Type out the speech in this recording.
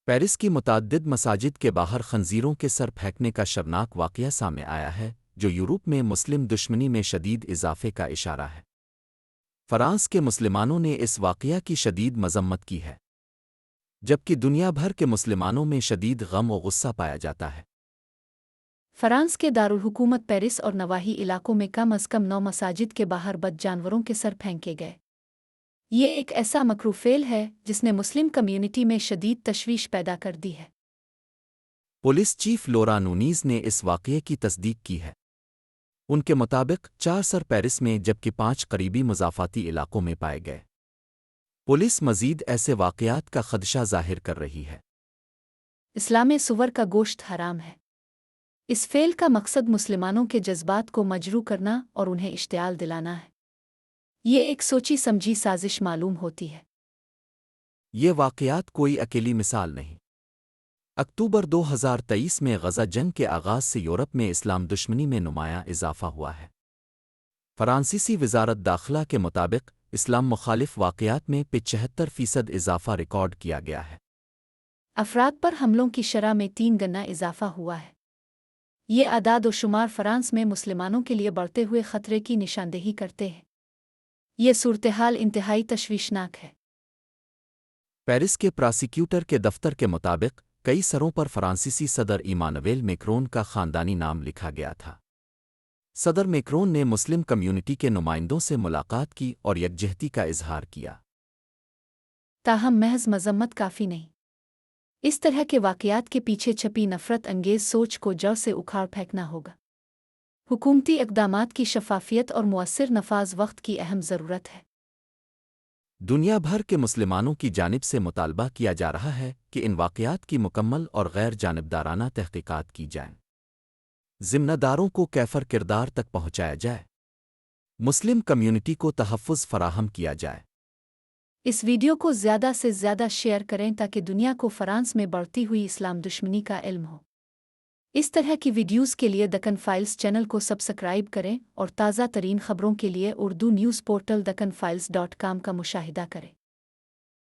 Paris کی متعدد مساجد کے باہر خنزیروں کے سر پھینکنے کا شرمناک واقعہ سامنے آیا ہے، جو یورپ میں مسلم دشمنی میں شدید اضافے کا اشارہ ہے۔ فرانس کے مسلمانوں نے اس واقعہ کی شدید مذمت کی ہے، جبکہ دنیا بھر کے مسلمانوں میں شدید غم و غصہ پایا جاتا ہے۔ فرانس کے دارالحکومت پیرس اور نواحی علاقوں میں کم از کم 9 مساجد کے باہر بد جانوروں کے سر پھینکے گئے۔ یہ ایک ایسا مکروہ فعل ہے جس نے مسلم کمیونٹی میں شدید تشویش پیدا کر دی ہے۔ پولیس چیف لورا نونیز نے اس واقعے کی تصدیق کی ہے۔ ان کے مطابق 4 سر پیرس میں جبکہ 5 قریبی مضافاتی علاقوں میں پائے گئے۔ پولیس مزید ایسے واقعات کا خدشہ ظاہر کر رہی ہے۔ اسلام میں سور کا گوشت حرام ہے۔ اس فعل کا مقصد مسلمانوں کے جذبات کو مجروح کرنا اور انہیں اشتعال دلانا ہے۔ یہ ایک سوچی سمجھی سازش معلوم ہوتی ہے۔ یہ واقعات کوئی اکیلی مثال نہیں۔ اکتوبر 2023 میں غزہ جنگ کے آغاز سے یورپ میں اسلام دشمنی میں نمایاں اضافہ ہوا ہے۔ فرانسیسی وزارت داخلہ کے مطابق اسلام مخالف واقعات میں 75% اضافہ ریکارڈ کیا گیا ہے۔ افراد پر حملوں کی شرح میں 3 گنا اضافہ ہوا ہے۔ یہ اعداد و شمار فرانس میں مسلمانوں کے لیے بڑھتے ہوئے خطرے کی نشاندہی کرتے ہیں۔ یہ صورتحال انتہائی تشویشناک ہے۔ پیرس کے پراسیکیوٹر کے دفتر کے مطابق کئی سروں پر فرانسیسی صدر ایمانویل میکرون کا خاندانی نام لکھا گیا تھا۔ صدر میکرون نے مسلم کمیونٹی کے نمائندوں سے ملاقات کی اور یکجہتی کا اظہار کیا۔ تاہم محض مذمت کافی نہیں۔ اس طرح کے واقعات کے پیچھے چھپی نفرت انگیز سوچ کو جڑ سے اکھاڑ پھینکنا ہوگا۔ حکومتی اقدامات کی شفافیت اور مؤثر نفاذ وقت کی اہم ضرورت ہے۔ دنیا بھر کے مسلمانوں کی جانب سے مطالبہ کیا جا رہا ہے کہ ان واقعات کی مکمل اور غیر جانبدارانہ تحقیقات کی جائیں۔ ذمہ داروں کو کیفر کردار تک پہنچایا جائے۔ مسلم کمیونٹی کو تحفظ فراہم کیا جائے۔ اس ویڈیو کو زیادہ سے زیادہ شیئر کریں تاکہ دنیا کو فرانس میں بڑھتی ہوئی اسلام دشمنی کا علم ہو۔ اس طرح کی ویڈیوز کے لیے دکن فائلز چینل کو سبسکرائب کریں اور تازہ ترین خبروں کے لیے اردو نیوز پورٹل dakkanfiles.com کا مشاہدہ کریں۔